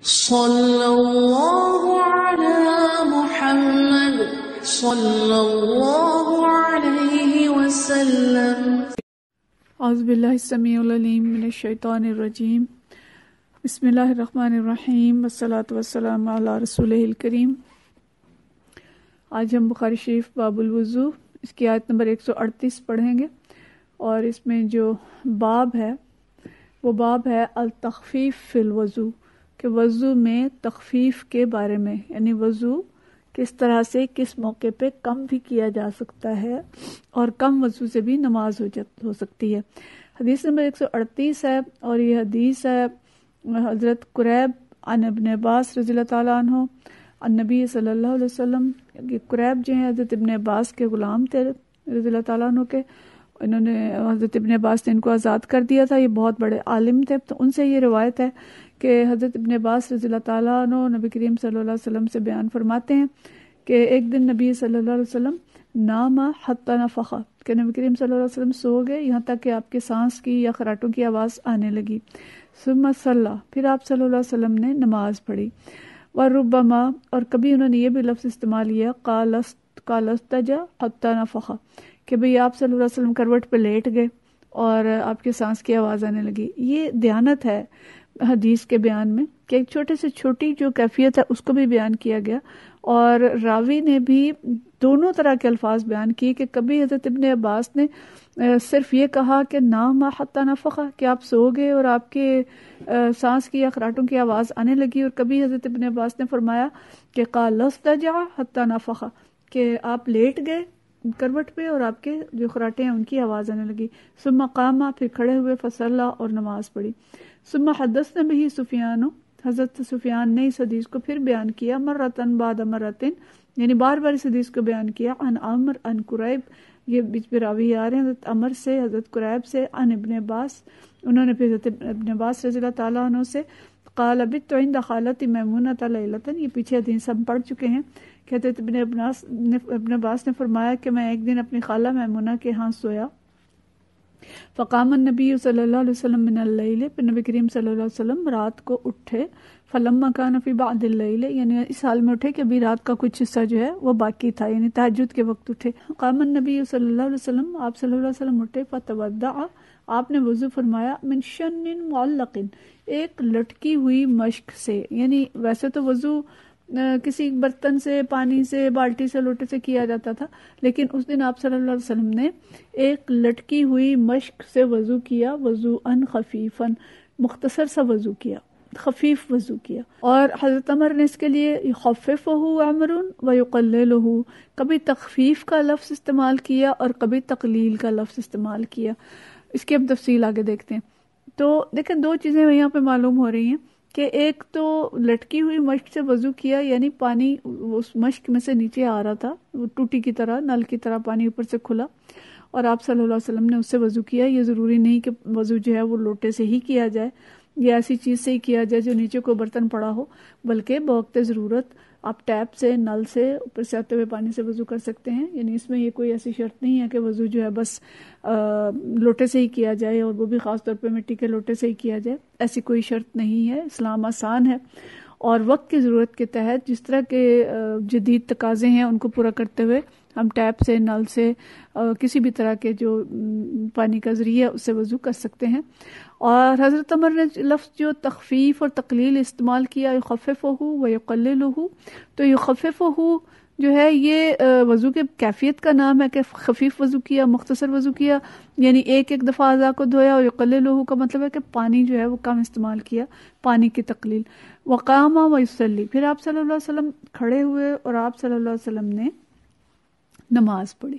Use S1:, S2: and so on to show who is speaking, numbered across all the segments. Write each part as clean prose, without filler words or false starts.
S1: صلی اللہ علی محمد صلی اللہ علیہ وسلم۔
S2: اعوذ باللہ السمیع العلیم من الشیطان الرجیم، بسم اللہ الرحمن الرحیم، والصلاة والسلام علی رسولہ الکریم۔ آج ہم بخاری شریف باب الوضو اس کی آیت نمبر 138 پڑھیں گے، اور اس میں جو باب ہے وہ باب ہے التخفیف فی الوضو، کہ وضو میں تخفیف کے بارے میں، یعنی وضو کس طرح سے کس موقع پہ کم بھی کیا جا سکتا ہے، اور کم وضو سے بھی نماز ہو سکتی ہے۔ حدیث نمبر 138 ہے، اور یہ حدیث ہے حضرت قریب عن ابن عباس رضی اللہ تعالیٰ عنہ عن نبی صلی اللہ علیہ وسلم۔ قریب جو ہیں حضرت ابن عباس کے غلام تھے رضی اللہ تعالیٰ عنہ کے، انہوں نے حضرت ابن عباس نے ان کو آزاد کر دیا تھا، یہ بہت بڑے عالم تھے، تو ان سے یہ روایت ہے کہ حضرت ابن عباس رضی اللہ تعالیٰ عنہ نبی کریم صلی اللہ علیہ وسلم سے بیان فرماتے ہیں کہ ایک دن نبی صلی اللہ علیہ وسلم نام حتی نفخ، کہ نبی کریم صلی اللہ علیہ وسلم سو گئے یہاں تک کہ آپ کے سانس کی یا خراٹوں کی آواز آنے لگی۔ ثم صلی، پھر آپ صلی اللہ علیہ وسلم نے نماز پڑھی۔ وربما، اور کبھی انہوں نے یہ بھی لفظ استعمال کیا قالستجا حتی نفخ، کہ بھئی آپ صلی اللہ علیہ وسلم کروٹ پہ لیٹ گئے اور آپ کے سانس کی آواز آنے لگی۔ یہ دیانت ہے حدیث کے بیان میں کہ ایک چھوٹے سے چھوٹی جو کیفیت ہے اس کو بھی بیان کیا گیا، اور راوی نے بھی دونوں طرح کے الفاظ بیان کیے، کہ کبھی حضرت ابن عباس نے صرف یہ کہا کہ نام حتی نفخ، کہ آپ سو گئے اور آپ کے سانس کی یا خراٹوں کی آواز آنے لگی، اور کبھی حضرت ابن عباس نے فرمایا کہ قال استجع حتی نفخ، کہ آپ لیٹ گئے کروٹ پہ اور آپ کے جو خراٹے ہیں ان کی آواز آنے لگی۔ ثم قام، پھر کھڑے ہوئے، فصلی، اور نماز پڑھی۔ ثم حدثنا به سفیان، حضرت سفیان نے اس حدیث کو پھر بیان کیا، مرتن بعد مرتن، یعنی بار بار اس حدیث کو بیان کیا، عن عمر عن قریب، یہ بیچ میں راوی آ رہے ہیں حضرت عمر سے، حضرت قریب سے، عن ابن عباس، انہوں نے پھر حضرت ابن عباس رضی اللہ تعالیٰ عنہ سے، قال بت عند خالتی میمونۃ لیلۃ، یہ پیچھے حدیث ہم پڑھ چکے ہیں کہ حضرت ابن عباس نے فرمایا کہ میں ایک دن اپنی خالہ میمونہ کے ہاں سویا، فقام النبی صلی اللہ علیہ وسلم من اللیل، پھر نبی کریم صلی اللہ علیہ وسلم رات کو اٹھے، فلما کان فی بعض اللیل، یعنی اس حال میں اٹھے کہ ابھی رات کا کچھ حصہ جو ہے وہ باقی تھا، یعنی تہجد کے وقت اٹھے۔ قام النبی صلی اللہ علیہ وسلم، آپ صلی اللہ علیہ وسلم اٹھے، فتودع، آپ نے وضو فرمایا، من شن معلق، ایک لٹکی ہوئی مشک سے، یعنی ویسے تو وضو کسی برتن سے، پانی سے، بالٹی سے، لوٹے سے کیا جاتا تھا، لیکن اس دن آپ صلی اللہ علیہ وسلم نے ایک لٹکی ہوئی مشک سے وضو کیا، وضوءً خفیفاً، مختصر سا وضو کیا، خفیف وضو کیا۔ اور حضرت عمر نے اس کے لیے یخففہ عمر ویقللہ، کبھی تخفیف کا لفظ استعمال کیا اور کبھی تقلیل کا لفظ استعمال کیا۔ اس کی ہم تفصیل آگے دیکھتے ہیں۔ تو دیکھیں دو چیزیں یہاں پہ معلوم ہو رہی ہیں کہ ایک تو لٹکی ہوئی مشک سے وضو کیا، یعنی پانی اس مشک میں سے نیچے آ رہا تھا، وہ ٹوٹی کی طرح، نل کی طرح پانی اوپر سے کھلا، اور آپ صلی اللہ علیہ وسلم نے اس سے وضو کیا۔ یہ ضروری نہیں کہ وضو جو ہے وہ لوٹے سے ہی کیا جائے یا ایسی چیز سے ہی کیا جائے جو نیچے کو برتن پڑا ہو، بلکہ بوقت ضرورت آپ ٹیپ سے، نل سے، اوپر سے آتے ہوئے پانی سے وضو کر سکتے ہیں، یعنی اس میں یہ کوئی ایسی شرط نہیں ہے کہ وضو جو ہے بس لوٹے سے ہی کیا جائے، اور وہ بھی خاص طور پہ مٹی کے لوٹے سے ہی کیا جائے، ایسی کوئی شرط نہیں ہے۔ اسلام آسان ہے، اور وقت کی ضرورت کے تحت جس طرح کے جدید تقاضے ہیں ان کو پورا کرتے ہوئے ہم ٹیپ سے، نل سے، کسی بھی طرح کے جو پانی کا ذریعہ اس سے وضو کر سکتے ہیں۔ اور حضرت عمر نے لفظ جو تخفیف اور تقلیل استعمال کیا، یخففہ و یقللہ، تو یخففہ جو ہے یہ وضو کے کیفیت کا نام ہے کہ خفیف وضو کیا، مختصر وضو کیا، یعنی ایک ایک دفعہ اعضاء کو دھویا، اور یقللہ کا مطلب ہے کہ پانی جو ہے وہ کم استعمال کیا، پانی کی تقلیل۔ وقام ویصلی، پھر آپ صلی اللہ علیہ وسلم کھڑے ہوئے اور آپ صلی اللہ علیہ وسلم نے نماز پڑھی۔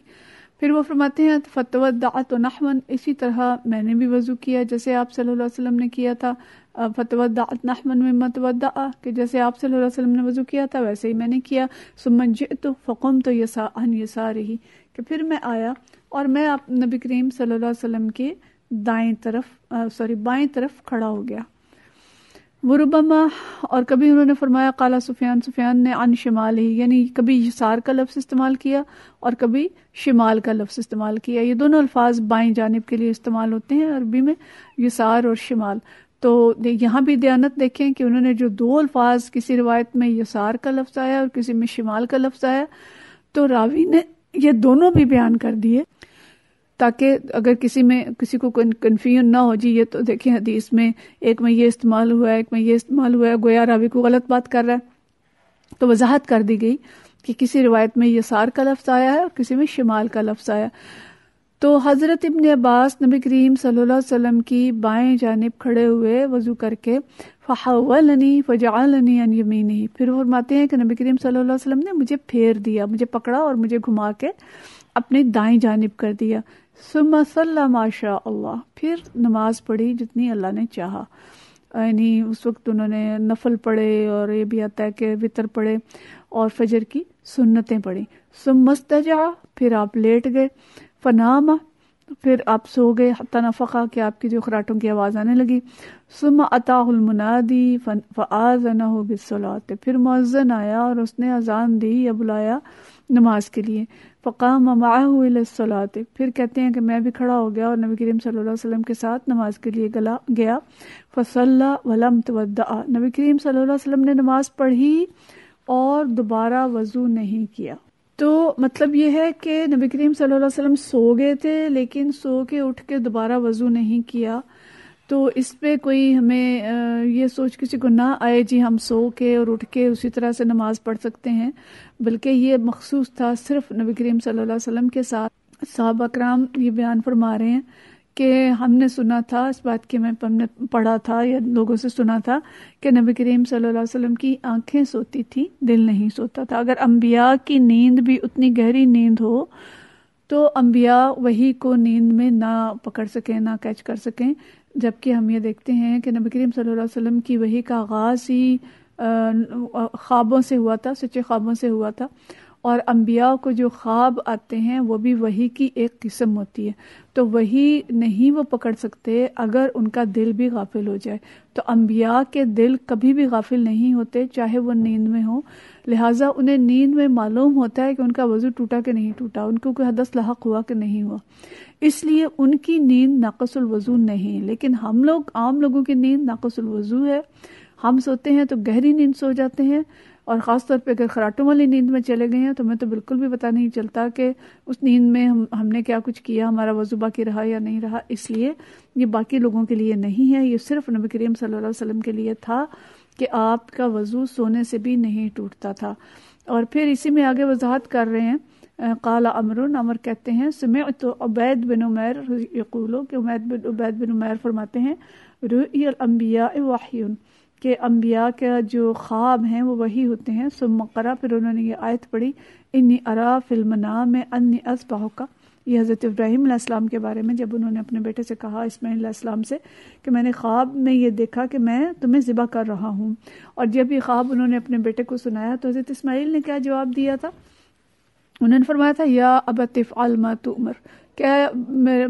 S2: پھر وہ فرماتے ہیں فتودعت نحوا، اسی طرح میں نے بھی وضو کیا جیسے آپ صلی اللہ علیہ وسلم نے کیا تھا، فتودعت نحوا مما تودع، کہ جیسے آپ صلی اللہ علیہ وسلم نے وضو کیا تھا ویسے ہی میں نے کیا۔ ثم جئت فقمت عن یسارہ، کہ پھر میں آیا اور میں نبی کریم صلی اللہ علیہ وسلم کے بائیں طرف کھڑا ہو گیا۔ وربما، اور کبھی انہوں نے فرمایا قال سفیان نے عن شمال ہی، یعنی کبھی یسار کا لفظ استعمال کیا اور کبھی شمال کا لفظ استعمال کیا۔ یہ دونوں الفاظ بائیں جانب کے لیے استعمال ہوتے ہیں عربی میں، یسار اور شمال۔ تو یہاں بھی دیانت دیکھیں کہ انہوں نے جو دو الفاظ، کسی روایت میں یسار کا لفظ آیا اور کسی میں شمال کا لفظ آیا، تو راوی نے یہ دونوں بھی بیان کر دیے تاکہ اگر کسی کو کنفیوژن نہ ہو، جی یہ تو دیکھیں حدیث میں ایک میں یہ استعمال ہوا ہے، ایک میں یہ استعمال ہوا ہے، گویا راوی کو غلط بات کر رہا ہے، تو وضاحت کر دی گئی کہ کسی روایت میں یسار کا لفظ آیا ہے اور کسی میں شمال کا لفظ آیا۔ تو حضرت ابن عباس نبی کریم صلی اللہ علیہ وسلم کی بائیں جانب کھڑے ہوئے وضو کر کے فحولنی فجعلنی عن یمینہ، پھر وہ فرماتے ہیں کہ نبی کریم صلی اللہ علیہ وسلم نے مجھے پھیر دیا، مجھے پکڑا اور مجھے گھما کے اپنی دائیں جانب کر دیا۔ ثم صلی ما شاء اللہ، پھر نماز پڑھی جتنی اللہ نے چاہا، یعنی اس وقت انہوں نے نفل پڑھے اور یہ بھی آتا ہے کہ وتر پڑھے اور فجر کی سنتیں پڑھی۔ ثم استجع، پھر آپ لیٹ گئے، فنام، پھر آپ سو گئے، حتی نفخا، کہ آپ کی جو خراٹوں کی آواز آنے لگی۔ ثم اتاہ المنادی فآذنہ بالصلاۃ، پھر مؤذن آیا اور اس نے اذان دی یا بلایا نماز کے لیے۔ فقام معہ الی الصلاۃ، پھر کہتے ہیں کہ میں بھی کھڑا ہو گیا اور نبی کریم صلی اللہ علیہ وسلم کے ساتھ نماز کے لیے گیا۔ فصلی ولم تودع، نبی کریم صلی اللہ علیہ وسلم نے نماز پڑھی اور دوبارہ وضو نہیں کیا۔ تو مطلب یہ ہے کہ نبی کریم صلی اللہ علیہ وسلم سو گئے تھے لیکن سو کے اٹھ کے دوبارہ وضو نہیں کیا۔ تو اس پہ کوئی ہمیں یہ سوچ کسی کو نہ آئے جی ہم سو کے اور اٹھ کے اسی طرح سے نماز پڑھ سکتے ہیں، بلکہ یہ مخصوص تھا صرف نبی کریم صلی اللہ علیہ وسلم کے ساتھ۔ صحابہ کرام یہ بیان فرما رہے ہیں کہ ہم نے سنا تھا اس بات کی، ہم نے پڑھا تھا یا لوگوں سے سنا تھا کہ نبی کریم صلی اللہ علیہ وسلم کی آنکھیں سوتی تھی، دل نہیں سوتا تھا۔ اگر انبیاء کی نیند بھی اتنی گہری نیند ہو تو انبیاء وحی کو نیند میں نہ پکڑ سکیں، نہ کیچ کر سکیں، جبکہ ہم یہ دیکھتے ہیں کہ نبی کریم صلی اللہ علیہ وسلم کی وحی کا آغاز ہی خوابوں سے ہوا تھا، سچے خوابوں سے ہوا تھا، اور انبیاء کو جو خواب آتے ہیں وہ بھی وحی کی ایک قسم ہوتی ہے، تو وحی نہیں وہ پکڑ سکتے اگر ان کا دل بھی غافل ہو جائے۔ تو انبیاء کے دل کبھی بھی غافل نہیں ہوتے چاہے وہ نیند میں ہوں، لہٰذا انہیں نیند میں معلوم ہوتا ہے کہ ان کا وضو ٹوٹا کہ نہیں ٹوٹا، ان کو کوئی حدث لاحق ہوا کہ نہیں ہوا، اس لیے ان کی نیند ناقص الوضو نہیں۔ لیکن ہم لوگ، عام لوگوں کی نیند ناقص الوضو ہے، ہم سوتے ہیں تو گہری نیند سو جاتے ہیں، اور خاص طور پہ اگر خراٹوں والی نیند میں چلے گئے ہیں تو ہمیں تو بالکل بھی پتہ نہیں چلتا کہ اس نیند میں ہم نے کیا کچھ کیا، ہمارا وضو باقی رہا یا نہیں رہا۔ اس لیے یہ باقی لوگوں کے لیے نہیں ہے، یہ صرف نبی کریم صلی اللہ علیہ وسلم کے لیے تھا کہ آپ کا وضو سونے سے بھی نہیں ٹوٹتا تھا۔ اور پھر اسی میں آگے وضاحت کر رہے ہیں، قال عمر کہتے ہیں سمعت عبید بن عمیر یقولو، کہ عبید بن عمیر فرماتے ہیں رؤی الانبیاء وحی، کہ انبیاء کا جو خواب ہیں وہ وحی ہوتے ہیں۔ ثم قرأ، پھر انہوں نے یہ آیت پڑھی انی ارا فی المنام انی اذبحک، یہ حضرت ابراہیم علیہ السلام کے بارے میں جب انہوں نے اپنے بیٹے سے کہا، اسماعیل علیہ السلام سے، کہ میں نے خواب میں یہ دیکھا کہ میں تمہیں ذبح کر رہا ہوں، اور جب یہ خواب انہوں نے اپنے بیٹے کو سنایا تو حضرت اسماعیل نے کیا جواب دیا تھا؟ انہوں نے فرمایا تھا یا ابت افعل ما تؤمر، کہ میرے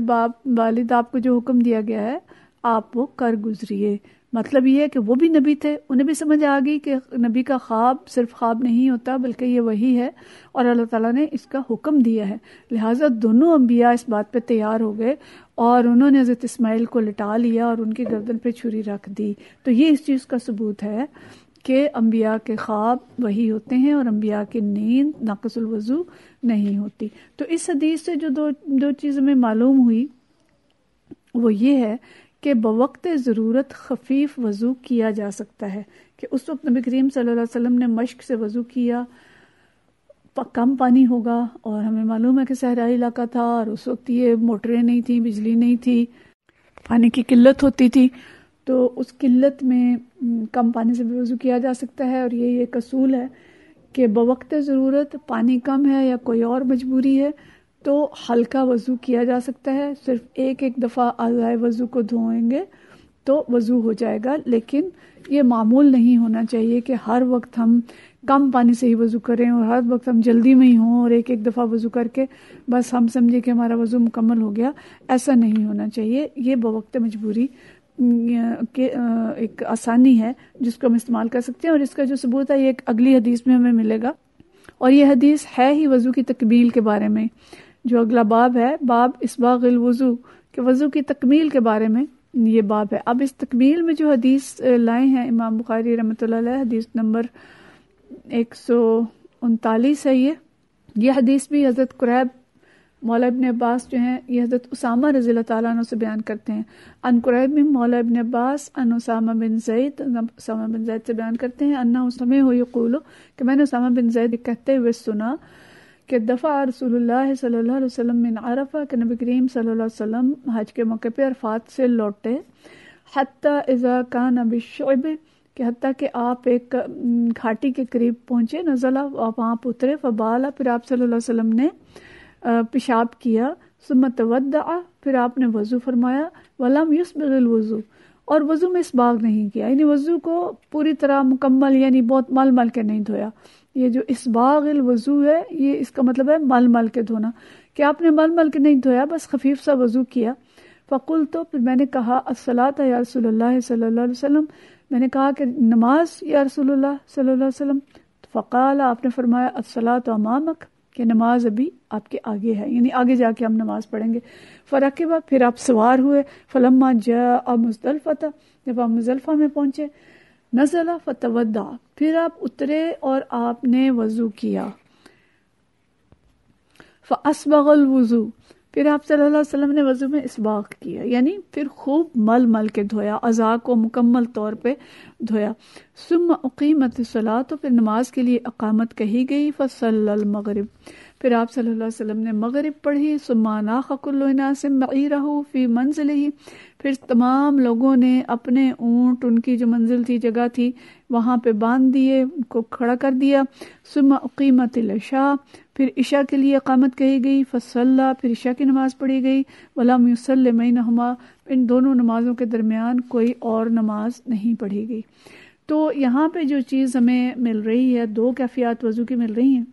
S2: والد آپ کو جو حکم دیا گیا ہے آپ وہ کر گزریے۔ مطلب یہ ہے کہ وہ بھی نبی تھے، انہیں بھی سمجھ آ گئی کہ نبی کا خواب صرف خواب نہیں ہوتا بلکہ یہ وحی ہے اور اللہ تعالیٰ نے اس کا حکم دیا ہے، لہٰذا دونوں انبیاء اس بات پہ تیار ہو گئے اور انہوں نے حضرت اسماعیل کو لٹا لیا اور ان کی گردن پہ چھری رکھ دی۔ تو یہ اس چیز کا ثبوت ہے کہ انبیاء کے خواب وحی ہوتے ہیں اور انبیاء کی نیند ناقص الوضو نہیں ہوتی۔ تو اس حدیث سے جو دو چیزیں ہمیں معلوم ہوئی وہ یہ ہے کہ بوقت ضرورت خفیف وضو کیا جا سکتا ہے، کہ اس وقت نبی کریم صلی اللہ علیہ وسلم نے مشق سے وضو کیا، کم پانی ہوگا، اور ہمیں معلوم ہے کہ صحرائی علاقہ تھا اور اس وقت یہ موٹریں نہیں تھیں، بجلی نہیں تھی، پانی کی قلت ہوتی تھی، تو اس قلت میں کم پانی سے بھی وضو کیا جا سکتا ہے۔ اور یہ ایک اصول ہے کہ بوقت ضرورت پانی کم ہے یا کوئی اور مجبوری ہے تو ہلکا وضو کیا جا سکتا ہے، صرف ایک دفعہ اعضائے وضو کو دھوئیں گے تو وضو ہو جائے گا، لیکن یہ معمول نہیں ہونا چاہیے کہ ہر وقت ہم کم پانی سے ہی وضو کریں اور ہر وقت ہم جلدی میں ہی ہوں اور ایک دفعہ وضو کر کے بس ہم سمجھے کہ ہمارا وضو مکمل ہو گیا، ایسا نہیں ہونا چاہیے۔ یہ بوقت مجبوری کہ ایک آسانی ہے جس کو ہم استعمال کر سکتے ہیں، اور اس کا جو ثبوت ہے یہ ایک اگلی حدیث میں ہمیں ملے گا، اور یہ حدیث ہے ہی وضو کی تکمیل کے بارے میں۔ جو اگلا باب ہے، باب اسباغ الوضو، کہ وضو کی تکمیل کے بارے میں یہ باب ہے۔ اب اس تکمیل میں جو حدیث لائے ہیں امام بخاری رحمۃ اللہ علیہ، حدیث نمبر 139 ہے یہ حدیث بھی حضرت قریب مولا ابن عباس جو ہیں یہ حضرت اسامہ رضی اللہ تعالیٰ عنہ سے بیان کرتے ہیں۔ ان قریب میں مولا ابن عباس ان اسامہ بن زید سے بیان کرتے ہیں انہ سمعہ یقول کہ میں نے اسامہ بن زید کہتے ہوئے سنا کہ دفع رسول اللہ صلی اللہ علیہ وسلم من عرفہ کہ نبی کریم صلی اللہ علیہ وسلم حج کے موقع پہ عرفات سے لوٹے، حتی اذا کان بالشعب کہ حتیٰ کہ آپ ایک گھاٹی کے قریب پہنچے، نزلہ وہاں اترے، فبالا پھر آپ صلی اللہ علیہ وسلم نے پیشاب کیا، ثم تودع پھر آپ نے وضو فرمایا، ولم یسبغ الوضو اور وضو میں اسباغ نہیں کیا، یعنی وضو کو پوری طرح مکمل یعنی بہت مل مل کے نہیں دھویا۔ یہ جو اسباغ الوضو ہے یہ اس کا مطلب ہے مل مل کے دھونا، کہ آپ نے مل مل کے نہیں دھویا، بس خفیف سا وضو کیا۔ فقلت پھر میں نے کہا الصلاۃ یا رسول اللہ صلی اللہ علیہ وسلم، میں نے کہا کہ نماز یا رسول اللہ صلی اللہ علیہ وسلم، فقال آپ نے فرمایا الصلاۃ امامک کہ نماز ابھی آپ کے آگے ہے، یعنی آگے جا کے ہم نماز پڑھیں گے۔ فرکبا پھر آپ سوار ہوئے، فلما جاء مزدلفہ جب آپ مزدلفہ میں پہنچے، نزل فتودع پھر آپ اترے اور آپ نے وضو کیا، فاسبغ الوضو پھر آپ صلی اللہ علیہ وسلم نے وضو میں اسباغ کیا، یعنی پھر خوب مل مل کے دھویا، اعضاء کو مکمل طور پہ دھویا۔ ثم اقیمت الصلاۃ تو پھر نماز کے لیے اقامت کہی گئی، فصلی المغرب پھر آپ صلی اللہ علیہ وسلم نے مغرب پڑھی، ثم اناخ کل اناس بعیرہ فی منزلہ پھر تمام لوگوں نے اپنے اونٹ ان کی جو منزل تھی جگہ تھی وہاں پہ باندھ دیے، ان کو کھڑا کر دیا۔ ثم اقیمت العشاء پھر عشاء کے لیے اقامت کہی گئی، فصلی پھر عشاء کی نماز پڑھی گئی، ولم یصلی بینہما ان دونوں نمازوں کے درمیان کوئی اور نماز نہیں پڑھی گئی۔ تو یہاں پہ جو چیز ہمیں مل رہی ہے، دو کیفیات وضو کی مل رہی ہیں۔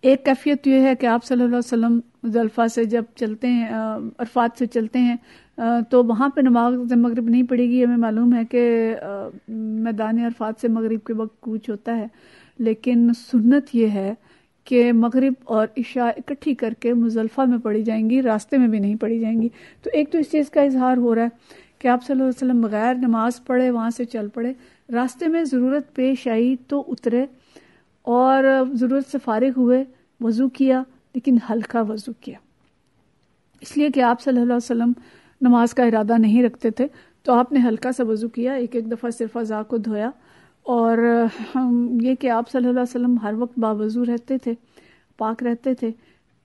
S2: ایک کیفیت یہ ہے کہ آپ صلی اللہ علیہ وسلم مزدلفہ سے جب چلتے ہیں، عرفات سے چلتے ہیں تو وہاں پہ نماز مغرب نہیں پڑے گی۔ ہمیں معلوم ہے کہ میدان عرفات سے مغرب کے وقت کوچ ہوتا ہے، لیکن سنت یہ ہے کہ مغرب اور عشاء اکٹھی کر کے مزدلفہ میں پڑھی جائیں گی، راستے میں بھی نہیں پڑھی جائیں گی۔ تو ایک تو اس چیز کا اظہار ہو رہا ہے کہ آپ صلی اللہ علیہ وسلم بغیر نماز پڑھے وہاں سے چل پڑے، راستے میں ضرورت پیش آئی تو اترے اور ضرورت سے فارغ ہوئے، وضو کیا، لیکن ہلکا وضو کیا، اس لیے کہ آپ صلی اللہ علیہ وسلم نماز کا ارادہ نہیں رکھتے تھے، تو آپ نے ہلکا سا وضو کیا، ایک ایک دفعہ صرف اعضاء کو دھویا۔ اور یہ کہ آپ صلی اللہ علیہ وسلم ہر وقت باوضو رہتے تھے، پاک رہتے تھے،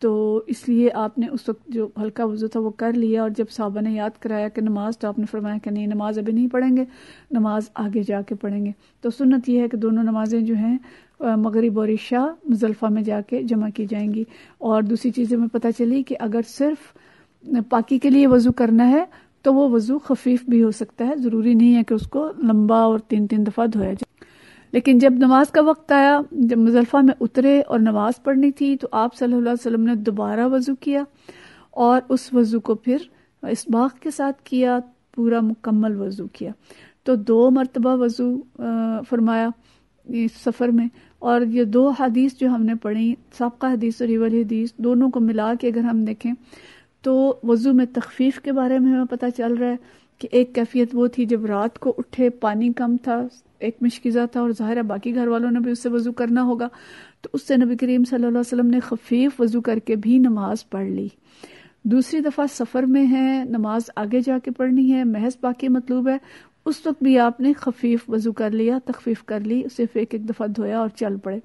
S2: تو اس لیے آپ نے اس وقت جو ہلکا وضو تھا وہ کر لیا، اور جب صحابہ نے یاد کرایا کہ نماز، تو آپ نے فرمایا کہ نہیں، نماز ابھی نہیں پڑھیں گے، نماز آگے جا کے پڑھیں گے۔ تو سنت یہ ہے کہ دونوں نمازیں جو ہیں مغرب اور عشاء مزدلفہ میں جا کے جمع کی جائیں گی۔ اور دوسری چیزیں میں پتہ چلی کہ اگر صرف پاکی کے لیے وضو کرنا ہے تو وہ وضو خفیف بھی ہو سکتا ہے، ضروری نہیں ہے کہ اس کو لمبا اور 3 دفعہ دھویا جائے۔ لیکن جب نماز کا وقت آیا، جب مزدلفہ میں اترے اور نماز پڑھنی تھی، تو آپ صلی اللہ علیہ وسلم نے دوبارہ وضو کیا، اور اس وضو کو پھر اسباغ کے ساتھ کیا، پورا مکمل وضو کیا۔ تو 2 مرتبہ وضو فرمایا اس سفر میں۔ اور یہ 2 حدیث جو ہم نے پڑھی، سابقہ حدیث اور یہ والی حدیث، دونوں کو ملا کے اگر ہم دیکھیں تو وضو میں تخفیف کے بارے میں ہمیں پتہ چل رہا ہے کہ ایک کیفیت وہ تھی جب رات کو اٹھے، پانی کم تھا، ایک مشکزہ تھا، اور ظاہر ہے باقی گھر والوں نے بھی اس سے وضو کرنا ہوگا، تو اس سے نبی کریم صلی اللہ علیہ وسلم نے خفیف وضو کر کے بھی نماز پڑھ لی۔ دوسری دفعہ سفر میں ہے، نماز آگے جا کے پڑھنی ہے، محض باقی مطلوب ہے، اس وقت بھی آپ نے خفیف وضو کر لیا، تخفیف کر لی، صرف ایک ایک دفعہ دھویا اور چل پڑے۔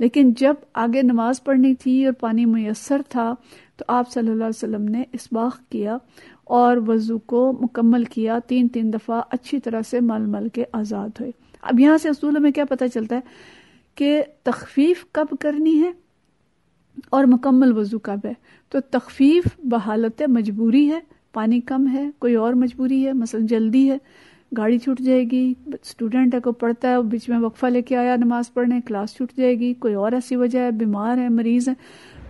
S2: لیکن جب آگے نماز پڑھنی تھی اور پانی میسر تھا تو آپ صلی اللہ علیہ وسلم نے اسباغ کیا اور وضو کو مکمل کیا، 3 دفعہ اچھی طرح سے مل مل کے آزاد ہوئے۔ اب یہاں سے اصول میں کیا پتہ چلتا ہے کہ تخفیف کب کرنی ہے اور مکمل وضو کب ہے۔ تو تخفیف بحالت مجبوری ہے، پانی کم ہے، کوئی اور مجبوری ہے، مثلا جلدی ہے، گاڑی چھوٹ جائے گی، اسٹوڈنٹ ہے، کو پڑھتا ہے، بیچ میں وقفہ لے کے آیا نماز پڑھنے، کلاس چھوٹ جائے گی، کوئی اور ایسی وجہ ہے، بیمار ہے، مریض ہے،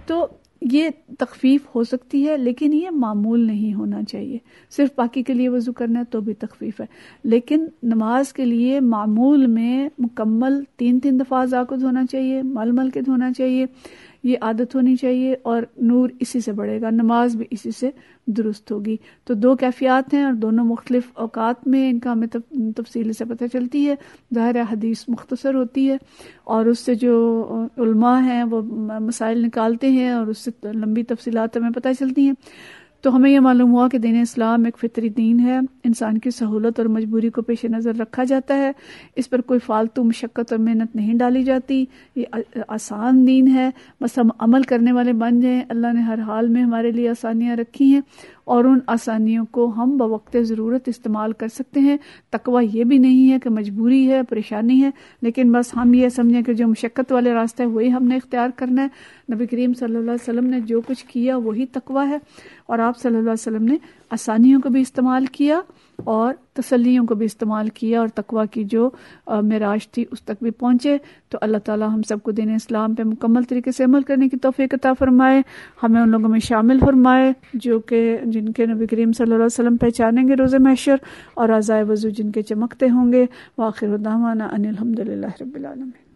S2: تو یہ تخفیف ہو سکتی ہے، لیکن یہ معمول نہیں ہونا چاہیے۔ صرف پاکی کے لیے وضو کرنا ہے تو بھی تخفیف ہے، لیکن نماز کے لیے معمول میں مکمل 3 دفعہ اعضاء کو دھونا چاہیے، مل مل کے دھونا چاہیے، یہ عادت ہونی چاہیے، اور نور اسی سے بڑھے گا، نماز بھی اسی سے درست ہوگی۔ تو دو کیفیات ہیں اور دونوں مختلف اوقات میں ان کا ہمیں تفصیل سے پتہ چلتی ہے۔ ظاہر حدیث مختصر ہوتی ہے اور اس سے جو علماء ہیں وہ مسائل نکالتے ہیں اور اس سے لمبی تفصیلات ہمیں پتہ چلتی ہیں۔ تو ہمیں یہ معلوم ہوا کہ دین اسلام ایک فطری دین ہے، انسان کی سہولت اور مجبوری کو پیش نظر رکھا جاتا ہے، اس پر کوئی فالتو مشقت اور محنت نہیں ڈالی جاتی، یہ آسان دین ہے، بس ہم عمل کرنے والے بن جائیں۔ اللہ نے ہر حال میں ہمارے لیے آسانیاں رکھی ہیں اور ان آسانیوں کو ہم بوقت ضرورت استعمال کر سکتے ہیں۔ تقویٰ یہ بھی نہیں ہے کہ مجبوری ہے، پریشانی ہے، لیکن بس ہم یہ سمجھیں کہ جو مشقت والے راستے ہے وہی ہم نے اختیار کرنا ہے۔ نبی کریم صلی اللہ علیہ وسلم نے جو کچھ کیا وہی تقویٰ ہے، اور آپ صلی اللہ علیہ وسلم نے آسانیوں کو بھی استعمال کیا اور تسلیوں کو بھی استعمال کیا، اور تقویٰ کی جو معراج تھی اس تک بھی پہنچے۔ تو اللہ تعالی ہم سب کو دین اسلام پہ مکمل طریقے سے عمل کرنے کی توفیق عطا فرمائے، ہمیں ان لوگوں میں شامل فرمائے جو کہ جن کے نبی کریم صلی اللہ علیہ وسلم پہچانیں گے روز محشر، اور اعضائے وضو جن کے چمکتے ہوں گے۔ وآخر دعوانا ان الحمد للہ رب العالمین۔